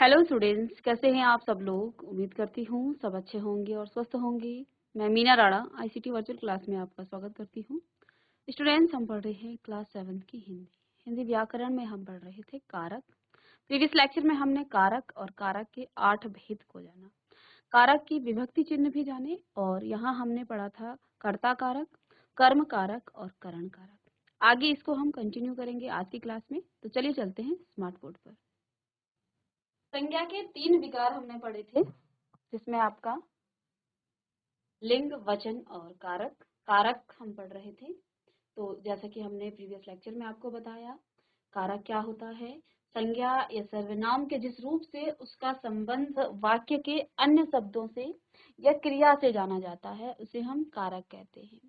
Hello students, कैसे हैं आप सब लोग। उम्मीद करती हूँ सब अच्छे होंगे और स्वस्थ होंगे। मैं Meena Rana ICT virtual class में आपका स्वागत करती हूँ। स्टूडेंट्स, हम पढ़ रहे हैं क्लास 7 की हिंदी व्याकरण में हम पढ़ रहे थे कारक। प्रीवियस लेक्चर में हमने कारक और कारक के 8 भेद को जाना, कारक की विभक्ति चिन्ह भी जाने, और यहाँ हमने पढ़ा था कर्ता कारक, कर्म कारक और करण कारक। आगे इसको हम कंटिन्यू करेंगे आज की क्लास में। तो चलिए चलते हैं स्मार्ट बोर्ड पर। संज्ञा के 3 विकार हमने पढ़े थे, जिसमें आपका लिंग, वचन और कारक। कारक हम पढ़ रहे थे। तो जैसा कि हमने प्रीवियस लेक्चर में आपको बताया, कारक क्या होता है। संज्ञा या सर्वनाम के जिस रूप से उसका संबंध वाक्य के अन्य शब्दों से या क्रिया से जाना जाता है, उसे हम कारक कहते हैं।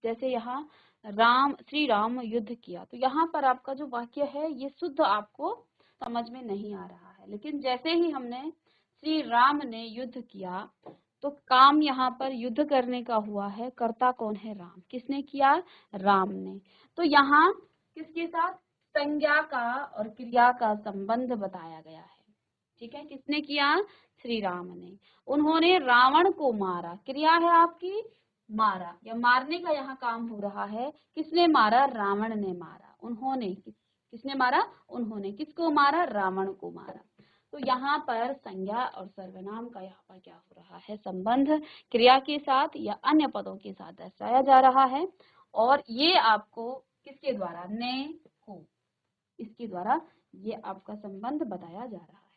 जैसे यहाँ श्री राम युद्ध किया, तो यहाँ पर आपका जो वाक्य है ये शुद्ध आपको समझ में नहीं आ रहा है, लेकिन जैसे ही हमने श्री राम ने युद्ध किया, तो काम यहाँ पर युद्ध करने का हुआ है। कर्ता कौन है? राम। किसने किया? राम ने। तो यहाँ किसके साथ? संज्ञा का और क्रिया का संबंध बताया गया है। ठीक है, किसने किया? श्री राम ने। उन्होंने रावण को मारा, क्रिया है आपकी मारा, या मारने का यहाँ काम हो रहा है। किसने मारा? रावण ने मारा। उन्होंने किसने मारा? उन्होंने। किसको मारा? रावण को मारा। तो यहाँ पर संज्ञा और सर्वनाम का यहाँ पर क्या हो रहा है? संबंध क्रिया के साथ या अन्य पदों के साथ दर्शाया जा रहा है, और ये आपको किसके द्वारा? ने, को, इसके द्वारा ये आपका संबंध बताया जा रहा है।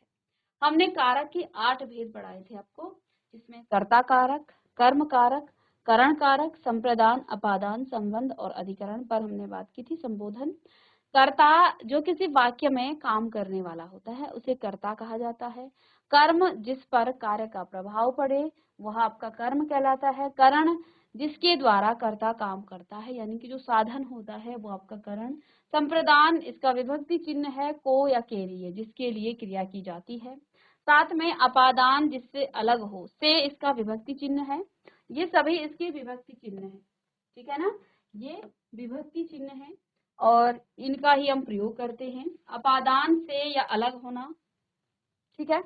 हमने कारक के 8 भेद पढ़ाए थे आपको, जिसमें कर्ता कारक, कर्म कारक, करण कारक, संप्रदान, अपादान, संबंध और अधिकरण पर हमने बात की थी। संबोधन, कर्ता जो किसी वाक्य में काम करने वाला होता है उसे कर्ता कहा जाता है। कर्म जिस पर कार्य का प्रभाव पड़े वह आपका कर्म कहलाता है। करण जिसके द्वारा कर्ता काम करता है, यानी कि जो साधन होता है वो आपका करण। संप्रदान इसका विभक्ति चिन्ह है को या के लिए, जिसके लिए क्रिया की जाती है। साथ में अपादान जिससे अलग हो, से इसका विभक्ति चिन्ह है। ये सभी इसके विभक्ति चिन्ह है। ठीक है ना, ये विभक्ति चिन्ह है और इनका ही हम प्रयोग करते हैं। अपादान से या अलग होना, ठीक है,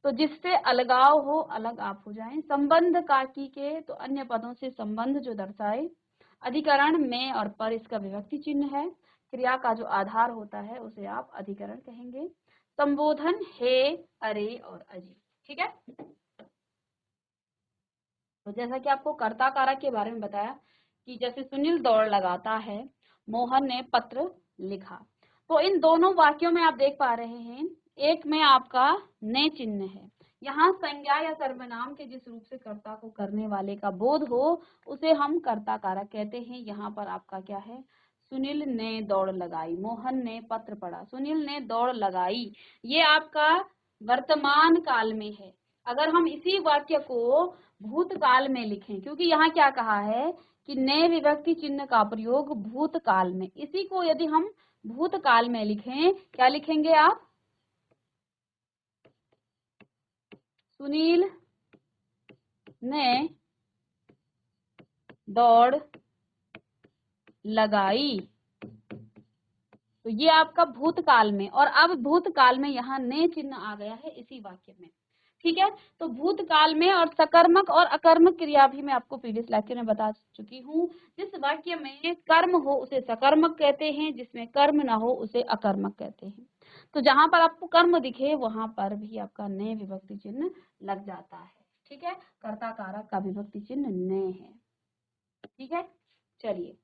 तो जिससे अलगाव हो, अलग आप हो जाएं। संबंध काकी के, तो अन्य पदों से संबंध जो दर्शाए। अधिकरण में और पर इसका विभक्ति चिन्ह है। क्रिया का जो आधार होता है उसे आप अधिकरण कहेंगे। संबोधन हे, अरे और अजी। ठीक है, तो जैसा कि आपको कर्ता कारक के बारे में बताया कि जैसे सुनील दौड़ लगाता है, मोहन ने पत्र लिखा। तो इन दोनों वाक्यों में आप देख पा रहे हैं, एक में आपका ने चिन्ह है। यहाँ संज्ञा या सर्वनाम के जिस रूप से कर्ता को करने वाले का बोध हो उसे हम कर्ता कारक कहते हैं। यहाँ पर आपका क्या है? सुनील ने दौड़ लगाई, मोहन ने पत्र पढ़ा। सुनील ने दौड़ लगाई, ये आपका वर्तमान काल में है। अगर हम इसी वाक्य को भूतकाल में लिखें, क्योंकि यहाँ क्या कहा है कि ने विभक्ति चिन्ह का प्रयोग भूतकाल में, इसी को यदि हम भूतकाल में लिखें, क्या लिखेंगे आप? सुनील ने दौड़ लगाई, तो ये आपका भूतकाल में, और अब भूतकाल में यहाँ ने चिन्ह आ गया है इसी वाक्य में। ठीक है, तो भूतकाल में, और सकर्मक और अकर्मक क्रिया भी मैं आपको प्रीवियस लेक्चर में बता चुकी हूँ। जिस वाक्य में कर्म हो उसे सकर्मक कहते हैं, जिसमें कर्म ना हो उसे अकर्मक कहते हैं। तो जहां पर आपको कर्म दिखे वहां पर भी आपका ने विभक्ति चिन्ह लग जाता है। ठीक है, कर्ता कारक का विभक्ति चिन्ह ने है। ठीक है, चलिए,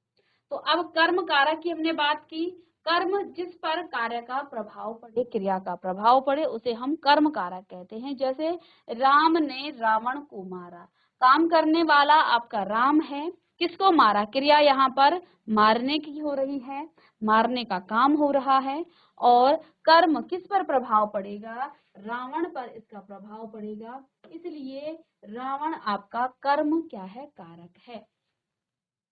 तो अब कर्म कारक की हमने बात की। कर्म जिस पर कार्य का प्रभाव पड़े, क्रिया का प्रभाव पड़े, उसे हम कर्म कारक कहते हैं। जैसे राम ने रावण को मारा, काम करने वाला आपका राम है। किसको मारा? क्रिया यहाँ पर मारने की हो रही है, मारने का काम हो रहा है। और कर्म किस पर प्रभाव पड़ेगा? रावण पर इसका प्रभाव पड़ेगा, इसलिए रावण आपका कर्म क्या है? कारक है।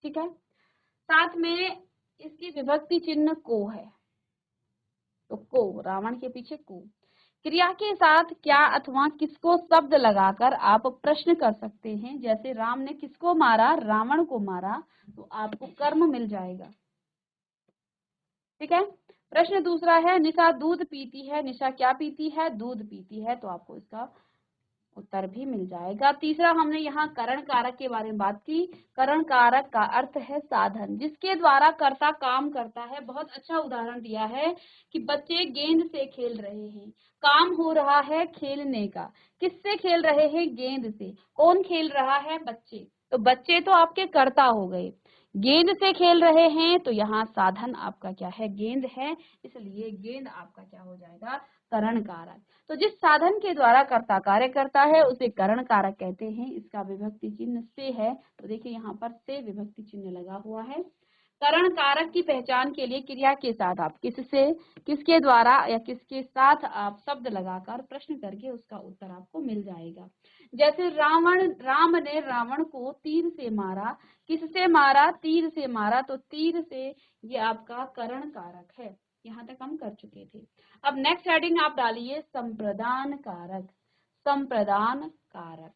ठीक है, साथ में इसकी विभक्ति चिन्ह को है, तो को, रावण के पीछे को। क्रिया के साथ क्या अथवा किसको शब्द लगाकर आप प्रश्न कर सकते हैं। जैसे राम ने किसको मारा? रावण को मारा, तो आपको कर्म मिल जाएगा। ठीक है, प्रश्न दूसरा है, निशा दूध पीती है। निशा क्या पीती है? दूध पीती है। तो आपको इसका उत्तर भी मिल जाएगा। तीसरा हमने यहाँ करण कारक के बारे में बात की। करण कारक का अर्थ है साधन, जिसके द्वारा कर्ता काम करता है। बहुत अच्छा उदाहरण दिया है कि बच्चे गेंद से खेल रहे हैं, काम हो रहा है खेलने का। किससे खेल रहे हैं? गेंद से। कौन खेल रहा है? बच्चे। तो बच्चे तो आपके कर्ता हो गए। गेंद से खेल रहे हैं तो यहाँ साधन आपका क्या है? गेंद है, इसलिए गेंद आपका क्या हो जाएगा? करण कारक। तो जिस साधन के द्वारा कर्ता कार्य करता है उसे करण कारक कहते हैं। इसका विभक्ति चिन्ह से है, तो देखिए यहाँ पर से विभक्ति चिन्ह लगा हुआ है। करण कारक की पहचान के लिए क्रिया के साथ आप किससे, किसके द्वारा या किसके साथ आप शब्द लगाकर प्रश्न करके उसका उत्तर आपको मिल जाएगा। जैसे राम ने रावण को तीर से मारा। किससे मारा? तीर से मारा। तो तीर से ये आपका करण कारक है। यहाँ तक हम कर चुके थे। अब नेक्स्ट हेडिंग आप डालिए संप्रदान कारक। संप्रदान कारक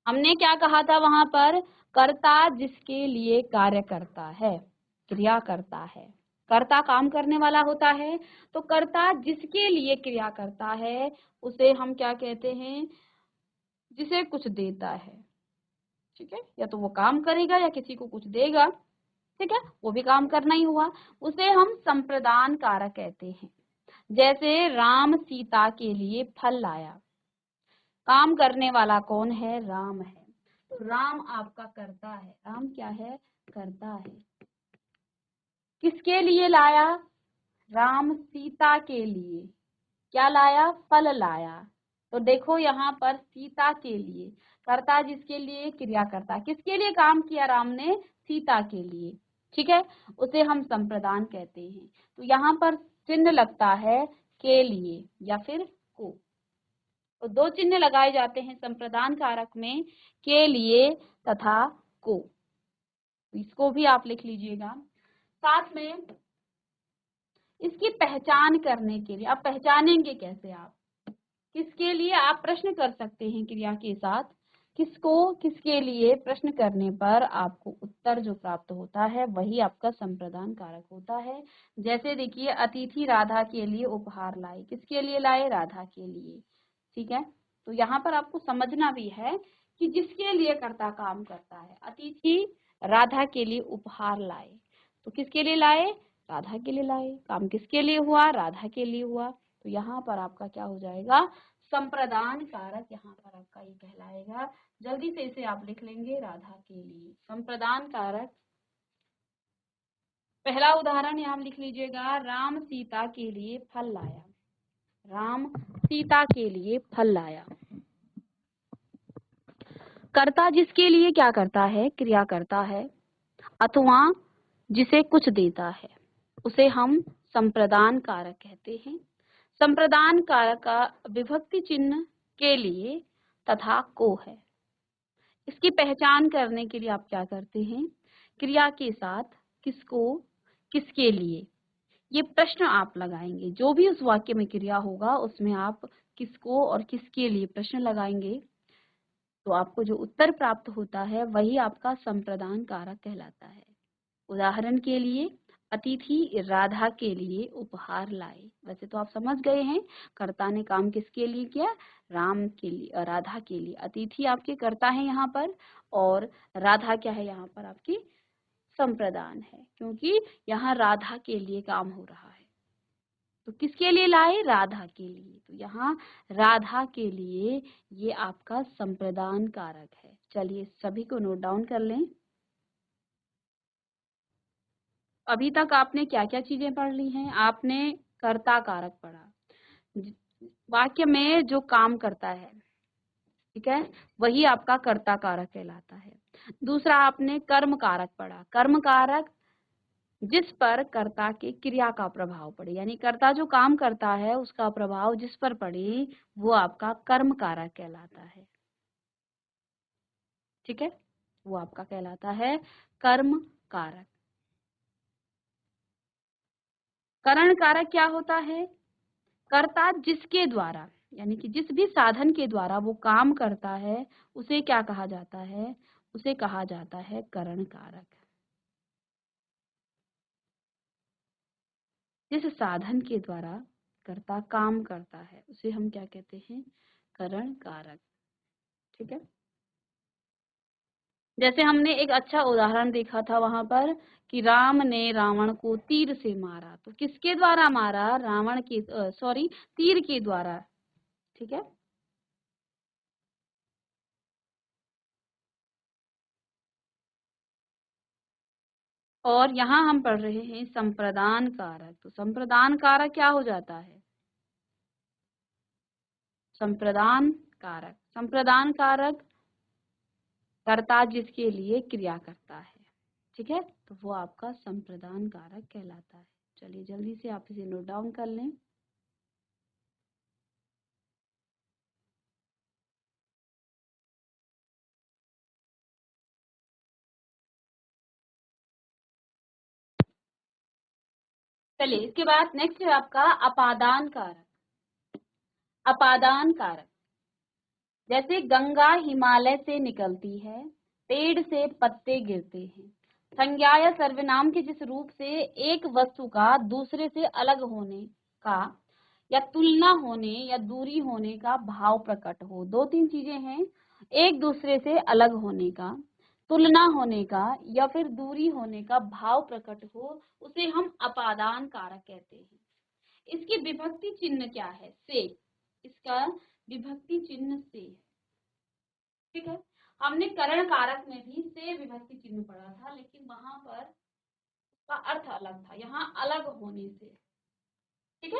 हमने क्या कहा था वहां पर? कर्ता जिसके लिए कार्य करता है, क्रिया करता है। कर्ता काम करने वाला होता है, तो कर्ता जिसके लिए क्रिया करता है उसे हम क्या कहते हैं? जिसे कुछ देता है। ठीक है, या तो वो काम करेगा या किसी को कुछ देगा। ठीक है, वो भी काम करना ही हुआ। उसे हम संप्रदान कारक कहते हैं। जैसे राम सीता के लिए फल लाया। काम करने वाला कौन है? राम है। तो राम आपका कर्ता है। राम क्या है? कर्ता है। किसके लिए लाया? राम सीता के लिए क्या लाया? फल लाया। तो देखो यहाँ पर सीता के लिए, कर्ता जिसके लिए क्रिया करता। किसके लिए काम किया राम ने? सीता के लिए। ठीक है, उसे हम संप्रदान कहते हैं। तो यहाँ पर चिन्ह लगता है के लिए या फिर को। तो दो चिन्ह लगाए जाते हैं संप्रदान कारक में, के लिए तथा को। इसको भी आप लिख लीजिएगा। साथ में इसकी पहचान करने के लिए, आप पहचानेंगे कैसे? आप किसके लिए आप प्रश्न कर सकते हैं क्रिया के साथ, किसको किसके लिए प्रश्न करने पर आपको उत्तर जो प्राप्त होता है वही आपका संप्रदान कारक होता है। जैसे देखिए, अतिथि राधा के लिए उपहार लाए। किसके लिए लाए? राधा के लिए। ठीक है, तो यहाँ पर आपको समझना भी है कि जिसके लिए कर्ता काम करता है। अतिथि राधा के लिए उपहार लाए, तो किसके लिए लाए? राधा के लिए लाए। काम किसके लिए हुआ? राधा के लिए हुआ। तो यहाँ पर आपका क्या हो जाएगा? संप्रदान कारक यहाँ पर आपका ये कहलाएगा। जल्दी से इसे आप लिख लेंगे, राधा के लिए संप्रदान कारक। पहला उदाहरण यहाँ लिख लीजिएगा, राम सीता के लिए फल लाया। राम सीता के लिए फल लाया। कर्ता जिसके लिए क्या करता है? क्रिया करता है, अथवा जिसे कुछ देता है, उसे हम संप्रदान कारक कहते हैं। संप्रदान कारक का विभक्ति चिन्ह के लिए तथा को है। इसकी पहचान करने के लिए आप क्या करते हैं? क्रिया के साथ किसको, किसके लिए, ये प्रश्न आप लगाएंगे। जो भी उस वाक्य में क्रिया होगा उसमें आप किसको और किसके लिए प्रश्न लगाएंगे, तो आपको जो उत्तर प्राप्त होता है वही आपका संप्रदान कारक कहलाता है। उदाहरण के लिए, अतिथि राधा के लिए उपहार लाए। वैसे तो आप समझ गए हैं कर्ता ने काम किसके लिए किया? राम के लिए, राधा के लिए। अतिथि आपके कर्ता है यहाँ पर, और राधा क्या है यहाँ पर? आपकी संप्रदान है, क्योंकि यहाँ राधा के लिए काम हो रहा है। तो किसके लिए लाए? राधा के लिए। तो यहाँ राधा के लिए ये आपका संप्रदान कारक है। चलिए सभी को नोट डाउन कर लें। अभी तक आपने क्या क्या चीजें पढ़ ली हैं? आपने कर्ता कारक पढ़ा, वाक्य में जो काम करता है, ठीक है, वही आपका कर्ता कारक कहलाता है। दूसरा आपने कर्म कारक पढ़ा। कर्म कारक जिस पर कर्ता के क्रिया का प्रभाव पड़े, यानी कर्ता जो काम करता है उसका प्रभाव जिस पर पड़े वो आपका कर्म कारक कहलाता है। ठीक है, वो आपका कहलाता है कर्म कारक। करण कारक क्या होता है? कर्ता जिसके द्वारा, यानी कि जिस भी साधन के द्वारा वो काम करता है उसे क्या कहा जाता है? उसे कहा जाता है करण कारक। जिस साधन के द्वारा कर्ता काम करता है उसे हम क्या कहते हैं? करण कारक। ठीक है, जैसे हमने एक अच्छा उदाहरण देखा था वहां पर कि राम ने रावण को तीर से मारा, तो किसके द्वारा मारा? रावण के सॉरी तीर के द्वारा। ठीक है, और यहाँ हम पढ़ रहे हैं संप्रदान कारक। तो संप्रदान कारक क्या हो जाता है? संप्रदान कारक, संप्रदान कारक कर्ता जिसके लिए क्रिया करता है। ठीक है, तो वो आपका संप्रदान कारक कहलाता है। चलिए जल्दी से आप इसे नोट डाउन कर लें। चलिए इसके बाद नेक्स्ट है आपका अपादान कारक। अपादान कारक, जैसे गंगा हिमालय से निकलती है, पेड़ से पत्ते गिरते हैं। संज्ञा या सर्वनाम के जिस रूप से एक वस्तु का दूसरे से अलग होने का या तुलना होने या दूरी होने का भाव प्रकट हो। दो तीन चीजें हैं, एक दूसरे से अलग होने का, तुलना होने का या फिर दूरी होने का भाव प्रकट हो, उसे हम अपादान कारक कहते हैं। इसकी विभक्ति चिन्ह क्या है? से। इसका विभक्ति चिन्ह से है। ठीक है, हमने करण कारक में भी से विभक्ति चिन्ह पढ़ा था, लेकिन वहां पर उसका अर्थ अलग था, यहाँ अलग होने से। ठीक है,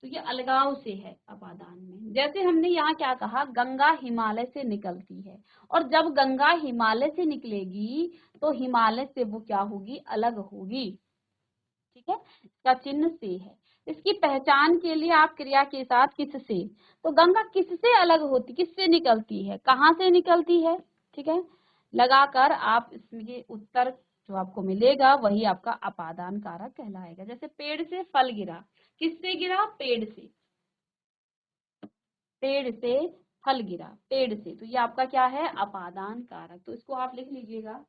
तो ये अलगाव से है अपादान में। जैसे हमने यहाँ क्या कहा, गंगा हिमालय से निकलती है, और जब गंगा हिमालय से निकलेगी तो हिमालय से वो क्या होगी? अलग होगी। ठीक है, इसका चिन्ह से है। इसकी पहचान के लिए आप क्रिया के साथ किससे, तो गंगा किससे अलग होती, किससे निकलती है, कहाँ से निकलती है? ठीक है, लगाकर आप इसमें उत्तर जो आपको मिलेगा वही आपका अपादान कारक कहलाएगा। जैसे पेड़ से फल गिरा, किससे गिरा? पेड़ से। पेड़ से फल गिरा, पेड़ से, तो ये आपका क्या है? अपादान कारक। तो इसको आप लिख लीजिएगा।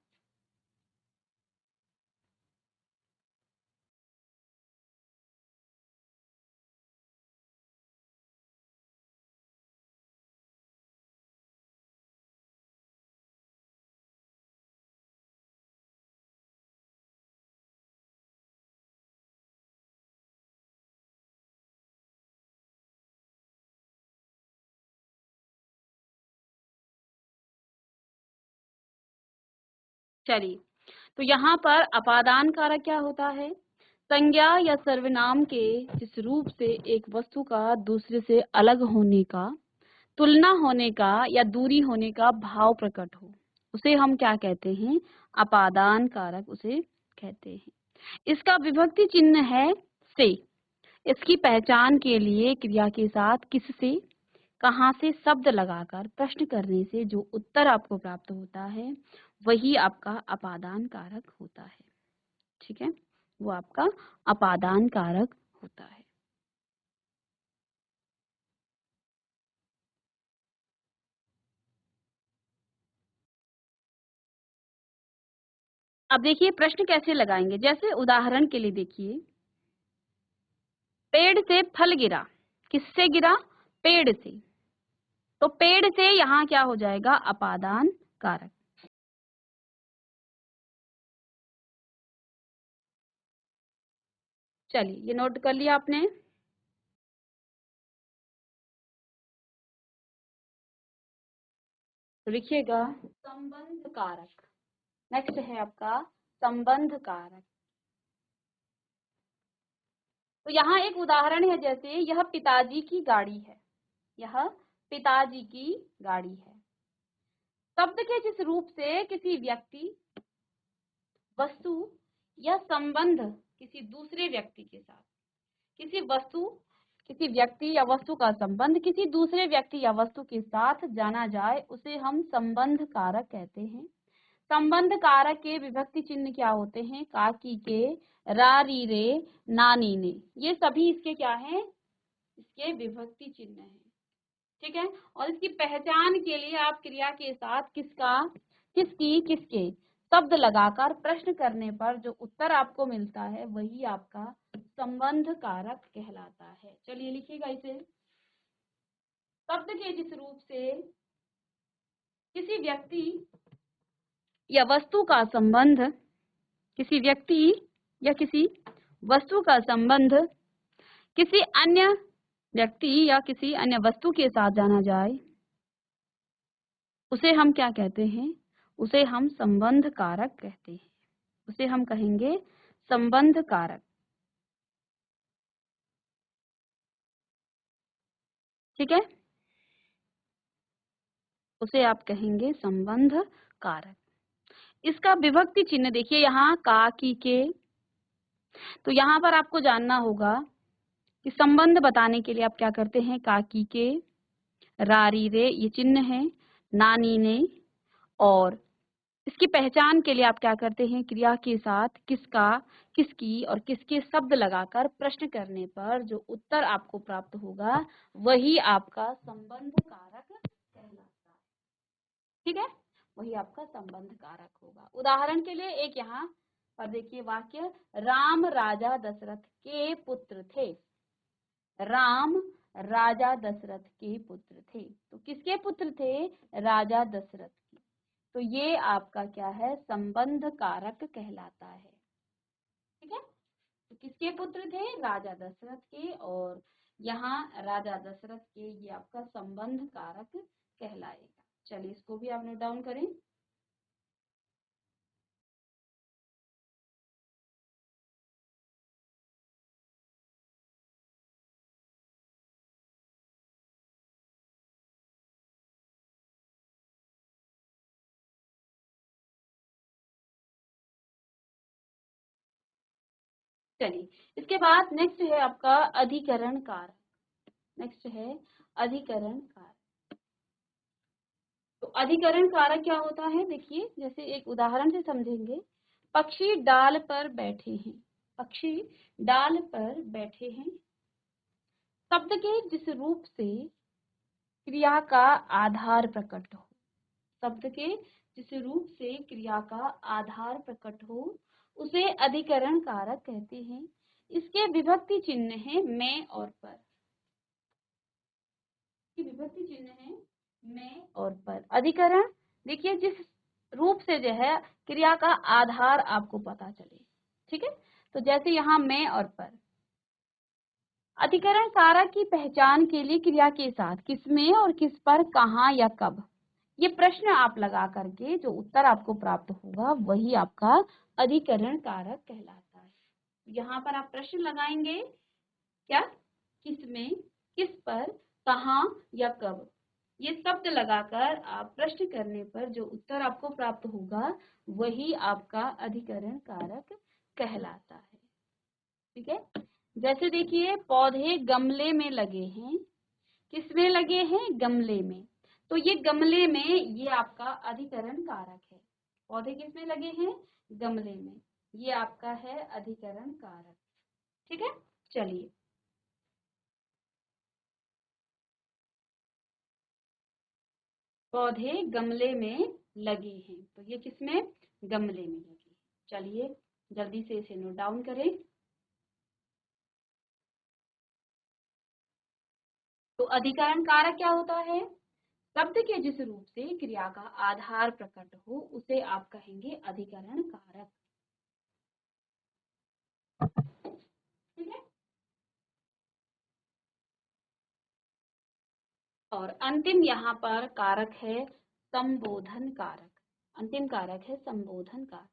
चलिए, तो यहाँ पर अपादान कारक क्या होता है? संज्ञा या सर्वनाम के जिस रूप से एक वस्तु का दूसरे से अलग होने का, तुलना होने का या दूरी होने का भाव प्रकट हो, उसे हम क्या कहते हैं? अपादान कारक उसे कहते हैं। इसका विभक्ति चिन्ह है से। इसकी पहचान के लिए क्रिया के साथ किससे, कहाँ से शब्द लगाकर प्रश्न करने से जो उत्तर आपको प्राप्त होता है वही आपका अपादान कारक होता है। ठीक है, वो आपका अपादान कारक होता है। अब देखिए प्रश्न कैसे लगाएंगे। जैसे उदाहरण के लिए देखिए, पेड़ से फल गिरा, किससे गिरा? पेड़ से। तो पेड़ से यहाँ क्या हो जाएगा? अपादान कारक। चलिए ये नोट कर लिया आपने। तो लिखिएगा संबंध कारक। नेक्स्ट है आपका संबंध कारक। तो यहाँ एक उदाहरण है, जैसे यह पिताजी की गाड़ी है, यह पिताजी की गाड़ी है। शब्द के जिस रूप से किसी व्यक्ति, वस्तु या संबंध किसी दूसरे व्यक्ति के साथ, किसी वस्तु, किसी व्यक्ति या वस्तु का संबंध किसी दूसरे व्यक्ति या वस्तु के साथ जाना जाए उसे हम संबंध कारक कहते हैं। संबंध कारक के विभक्ति चिन्ह क्या होते हैं? काकी के, रा री रे, नानी ने, ये सभी इसके क्या हैं? इसके विभक्ति चिन्ह हैं। ठीक है, और इसकी पहचान के लिए आप क्रिया के साथ किसका, किसकी, किसके, शब्द लगाकर प्रश्न करने पर जो उत्तर आपको मिलता है वही आपका संबंध कारक कहलाता है। चलिए लिखिएगा इसे। शब्द के जिस रूप से किसी व्यक्ति या वस्तु का संबंध, किसी व्यक्ति या किसी वस्तु का संबंध किसी अन्य व्यक्ति या किसी अन्य वस्तु के साथ जाना जाए, उसे हम क्या कहते हैं? उसे हम संबंध कारक कहते हैं। उसे हम कहेंगे संबंध कारक। ठीक है, उसे आप कहेंगे संबंध कारक। इसका विभक्ति चिन्ह देखिए यहाँ का, की, के। तो यहाँ पर आपको जानना होगा कि संबंध बताने के लिए आप क्या करते हैं? का, की, के, रा, री, रे ये चिन्ह है, नानी ने। और इसकी पहचान के लिए आप क्या करते हैं? क्रिया के साथ किसका, किसकी और किसके शब्द लगाकर प्रश्न करने पर जो उत्तर आपको प्राप्त होगा वही आपका संबंध कारक कहलाता है। ठीक है, वही आपका संबंध कारक होगा। उदाहरण के लिए एक यहाँ पर देखिए वाक्य, राम राजा दशरथ के पुत्र थे। राम राजा दशरथ के पुत्र थे। तो किसके पुत्र थे? राजा दशरथ के। तो ये आपका क्या है? संबंध कारक कहलाता है। ठीक है, तो किसके पुत्र थे? राजा दशरथ के। और यहाँ राजा दशरथ के, ये आपका संबंध कारक कहलाएगा। चलिए इसको भी आप नोट डाउन करें। चलिए इसके बाद नेक्स्ट है आपका अधिकरण कारक। नेक्स्ट है अधिकरण कारक। तो अधिकरण कारक क्या होता है? देखिए जैसे एक उदाहरण से समझेंगे। पक्षी डाल पर बैठे हैं। पक्षी डाल पर बैठे हैं। शब्द के जिस रूप से क्रिया का आधार प्रकट हो, शब्द के जिस रूप से क्रिया का आधार प्रकट हो उसे अधिकरण कारक कहते हैं। इसके विभक्ति चिन्ह है मैं और पर। विभक्ति चिन्ह है मैं और पर। अधिकरण देखिए जिस रूप से जो है क्रिया का आधार आपको पता चले। ठीक है, तो जैसे यहाँ मैं और पर। अधिकरण कारक की पहचान के लिए क्रिया के साथ किसमें और किस पर, कहाँ या कब, ये प्रश्न आप लगा करके जो उत्तर आपको प्राप्त होगा वही आपका अधिकरण कारक कहलाता है। यहाँ पर आप प्रश्न लगाएंगे क्या? किसमें, किस पर, कहाँ या कब, ये शब्द लगाकर आप प्रश्न करने पर जो उत्तर आपको प्राप्त होगा वही आपका अधिकरण कारक कहलाता है। ठीक है, जैसे देखिए पौधे गमले में लगे हैं। किसमें लगे हैं? गमले में। तो ये गमले में ये आपका अधिकरण कारक है। पौधे किसमें लगे हैं? गमले में। ये आपका है अधिकरण कारक। ठीक है, चलिए पौधे गमले में लगे हैं। तो ये किसमें? गमले में लगे। चलिए जल्दी से इसे नोट डाउन करें। तो अधिकरण कारक क्या होता है? शब्द के जिस रूप से क्रिया का आधार प्रकट हो उसे आप कहेंगे अधिकरण कारक। ठीक है, और अंतिम यहाँ पर कारक है संबोधन कारक। अंतिम कारक है संबोधन कारक।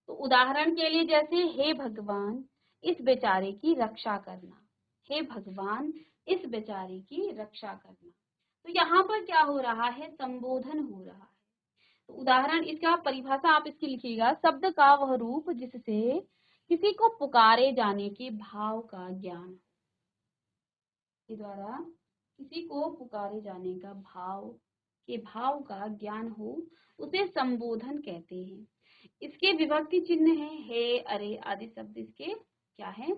तो उदाहरण के लिए जैसे हे भगवान इस बेचारे की रक्षा करना। हे भगवान इस बेचारे की रक्षा करना। तो यहाँ पर क्या हो रहा है? संबोधन हो रहा है। तो उदाहरण इसका परिभाषा आप इसकी लिखिएगा। शब्द का वह रूप जिससे किसी को पुकारे जाने के भाव का ज्ञान, के द्वारा किसी को पुकारे जाने का भाव का ज्ञान हो उसे संबोधन कहते हैं। इसके विभक्ति चिन्ह है हे, अरे आदि शब्द इसके क्या है?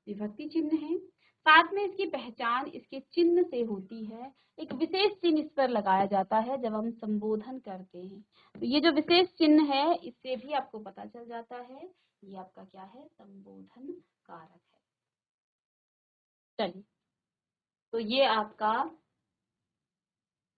विभक्ति चिन्ह है। साथ में इसकी पहचान इसके चिन्ह से होती है। एक विशेष चिन्ह इस पर लगाया जाता है जब हम संबोधन करते हैं। तो ये जो विशेष चिन्ह है इससे भी आपको पता चल जाता है ये आपका क्या है, संबोधन कारक है। चलिए, तो ये आपका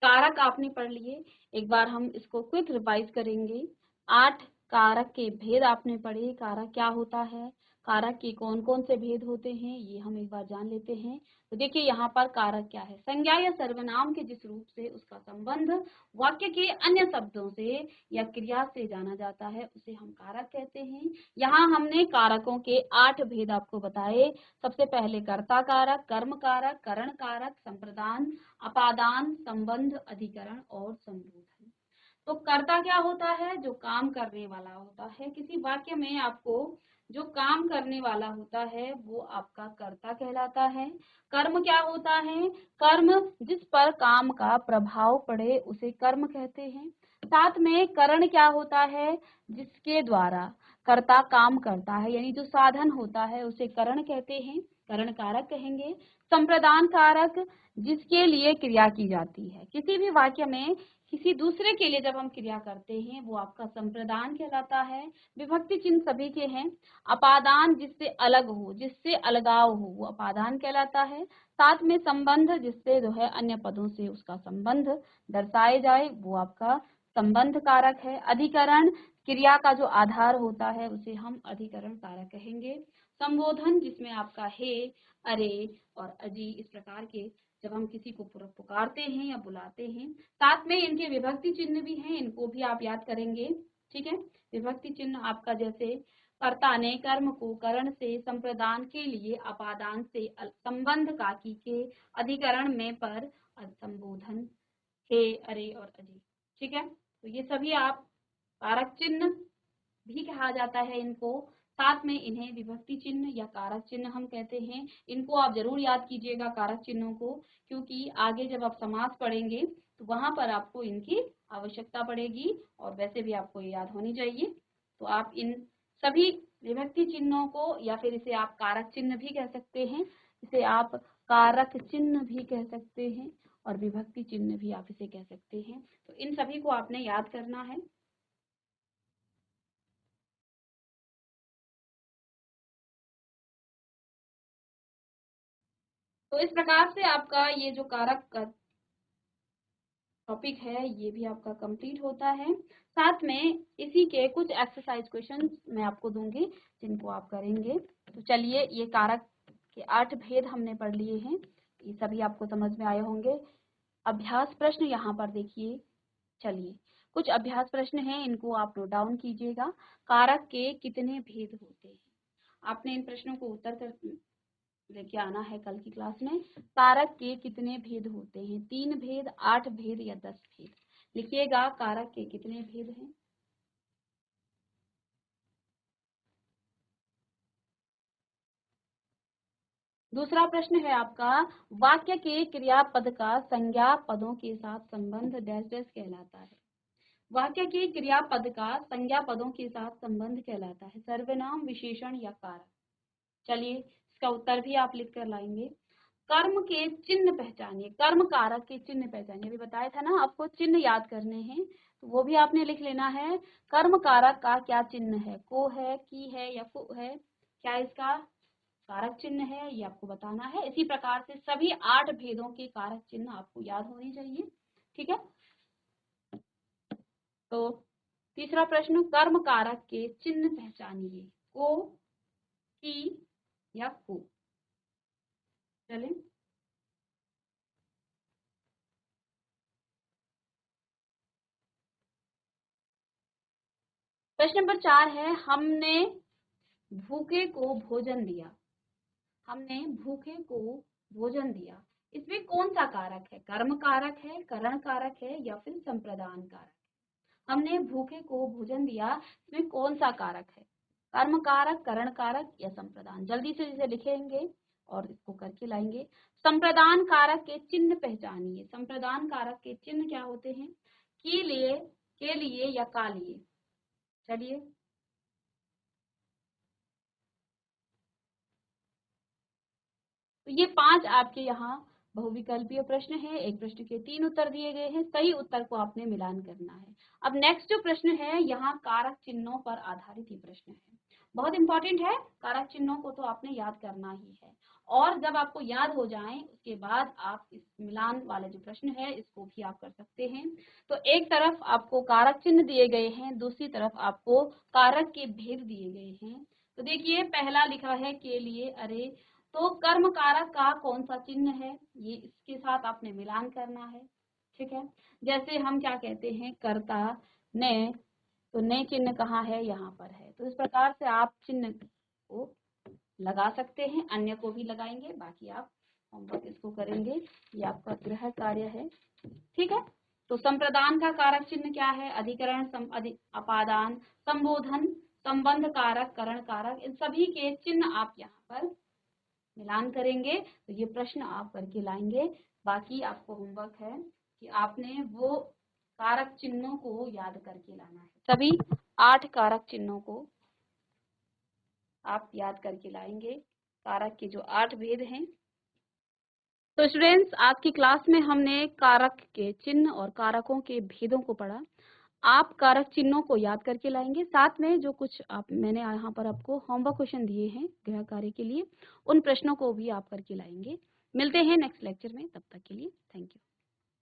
कारक आपने पढ़ लिए। एक बार हम इसको क्विक रिवाइज करेंगे। 8 कारक के भेद आपने पढ़े, कारक क्या होता है, कारक के कौन कौन से भेद होते हैं, ये हम एक बार जान लेते हैं। तो देखिए यहाँ पर कारक क्या है, संज्ञा या सर्वनाम के जिस रूप से उसका संबंध वाक्य के अन्य शब्दों से या क्रिया से जाना जाता है उसे हम कारक कहते हैं। यहाँ हमने कारकों के 8 भेद आपको बताए। सबसे पहले कर्ता कारक, कर्म कारक, करण कारक, संप्रदान, अपादान, संबंध, अधिकरण और संबोधन। तो कर्ता क्या होता है, जो काम करने वाला होता है। किसी वाक्य में आपको जो काम करने वाला होता है वो आपका कर्ता कहलाता है। कर्म क्या होता है, कर्म जिस पर काम का प्रभाव पड़े उसे कर्म कहते हैं। साथ में करण क्या होता है, जिसके द्वारा कर्ता काम करता है, यानी जो साधन होता है उसे करण कहते हैं, करण कारक कहेंगे। संप्रदान कारक, जिसके लिए क्रिया की जाती है। किसी भी वाक्य में किसी दूसरे के लिए जब हम क्रिया करते हैं वो आपका संप्रदान कहलाता है। विभक्ति चिन्ह सभी के हैं। अपादान, जिससे अलग हो, जिससे अलगाव हो, वो अपादान कहलाता है। साथ में संबंध, जिससे जो है अन्य पदों से उसका संबंध दर्शाए जाए, वो आपका संबंध कारक है। अधिकरण, क्रिया का जो आधार होता है उसे हम अधिकरण कारक कहेंगे। संबोधन, जिसमें आपका हे, अरे और अजी इस प्रकार के जब हम किसी को पुकारते हैं या बुलाते हैं। साथ में इनके विभक्ति चिन्ह भी हैं, इनको भी आप याद करेंगे। ठीक है, विभक्ति चिन्ह आपका जैसे कर्ता ने कर्म को करण से, संप्रदान के लिए अपादान से, संबंध काकी के, अधिकरण में पर, संबोधन हे, अरे और अजी। ठीक है, तो ये सभी आप कारक चिन्ह भी कहा जाता है इनको। साथ में इन्हें विभक्ति चिन्ह या कारक चिन्ह हम कहते हैं। इनको आप जरूर याद कीजिएगा कारक चिन्हों को, क्योंकि आगे जब आप समास पढ़ेंगे तो वहां पर आपको इनकी आवश्यकता पड़ेगी और वैसे भी आपको ये याद होनी चाहिए। तो आप इन सभी विभक्ति चिन्हों को, या फिर इसे आप कारक चिन्ह भी कह सकते हैं, इसे आप कारक चिन्ह भी कह सकते हैं और विभक्ति चिन्ह भी आप इसे कह सकते हैं। तो इन सभी को आपने याद करना है। तो इस प्रकार से आपका ये जो कारक का टॉपिक है ये भी आपका कंप्लीट होता है। साथ में इसी के कुछ एक्सरसाइज क्वेश्चन मैं आपको दूंगी जिनको आप करेंगे। तो चलिए, ये कारक के 8 भेद हमने पढ़ लिए हैं, ये सभी आपको समझ में आए होंगे। अभ्यास प्रश्न यहाँ पर देखिए। चलिए, कुछ अभ्यास प्रश्न हैं, इनको आप नोट डाउन कीजिएगा। कारक के कितने भेद होते हैं, आपने इन प्रश्नों को उत्तर कर लेके आना है कल की क्लास में। कारक के कितने भेद होते हैं, 3 भेद, 8 भेद या 10 भेद। लिखिएगा कारक के कितने भेद हैं। दूसरा प्रश्न है आपका, वाक्य के क्रियापद का संज्ञा पदों के साथ संबंध डैश डैश कहलाता है। वाक्य के क्रियापद का संज्ञा पदों के साथ संबंध कहलाता है, सर्वनाम, विशेषण या कारक। चलिए, इसका उत्तर भी आप लिख कर लाएंगे। कर्म के चिन्ह पहचानिए, कर्म कारक के चिन्ह पहचानिए। अभी बताया था ना आपको चिन्ह याद करने हैं, तो वो भी आपने लिख लेना है। कर्म कारक का क्या चिन्ह है, को है, की है या फु है, क्या इसका कारक चिन्ह है, ये आपको बताना है। इसी प्रकार से सभी 8 भेदों के कारक चिन्ह आपको याद होने चाहिए। ठीक है, तो तीसरा प्रश्न, कर्म कारक के चिन्ह पहचानिए, को, की या फु। चलें, प्रश्न नंबर 4 है, हमने भूखे को भोजन दिया। हमने भूखे को भोजन दिया, इसमें कौन सा कारक है, कर्म कारक है, करण कारक है या फिर संप्रदान कारक। हमने भूखे को भोजन दिया, इसमें कौन सा कारक है, कर्म कारक, करण कारक या संप्रदान। जल्दी से इसे लिखेंगे और इसको करके लाएंगे। संप्रदान कारक के चिन्ह पहचानिए। संप्रदान कारक के चिन्ह क्या होते हैं, के लिए, के लिए या का लिए। चलिए, तो ये 5 आपके यहाँ बहुविकल्पीय प्रश्न है। एक प्रश्न के 3 उत्तर दिए गए हैं, सही उत्तर को आपने मिलान करना है। अब नेक्स्ट जो प्रश्न है, यहाँ कारक चिन्हों पर आधारित ये प्रश्न है। बहुत इंपॉर्टेंट है, कारक चिन्हों को तो आपने याद करना ही है, और जब आपको याद हो जाए उसके बाद आप इस मिलान वाले जो प्रश्न है इसको भी आप कर सकते हैं। तो एक तरफ आपको कारक चिन्ह दिए गए हैं, दूसरी तरफ आपको कारक के भेद दिए गए हैं। तो देखिए पहला लिखा है के लिए अरे, तो कर्म कारक का कौन सा चिन्ह है, ये इसके साथ आपने मिलान करना है। ठीक है, जैसे हम क्या कहते हैं, कर्ता ने, तो ने चिन्ह कहाँ है, यहाँ पर है। तो इस प्रकार से आप चिन्ह को लगा सकते हैं, अन्य को भी लगाएंगे। बाकी आप होमवर्क इसको करेंगे, ये आपका गृह कार्य है। ठीक है, तो संप्रदान का कारक चिन्ह क्या है, अधिकरण, अपादान, संबोधन, संबंध कारक, करण कारक, इन सभी के चिन्ह आप यहाँ पर मिलान करेंगे। तो ये प्रश्न आप करके लाएंगे। बाकी आपको होमवर्क है कि आपने वो कारक चिन्हों को याद करके लाना है। सभी 8 कारक चिन्हों को आप याद करके लाएंगे, कारक के जो 8 भेद हैं। तो स्टूडेंट्स, आज की क्लास में हमने कारक के चिन्ह और कारकों के भेदों को पढ़ा। आप कारक चिन्हों को याद करके लाएंगे, साथ में जो कुछ मैंने यहाँ पर आपको होमवर्क क्वेश्चन दिए हैं गृह कार्य के लिए, उन प्रश्नों को भी आप करके लाएंगे। मिलते हैं नेक्स्ट लेक्चर में, तब तक के लिए थैंक यू।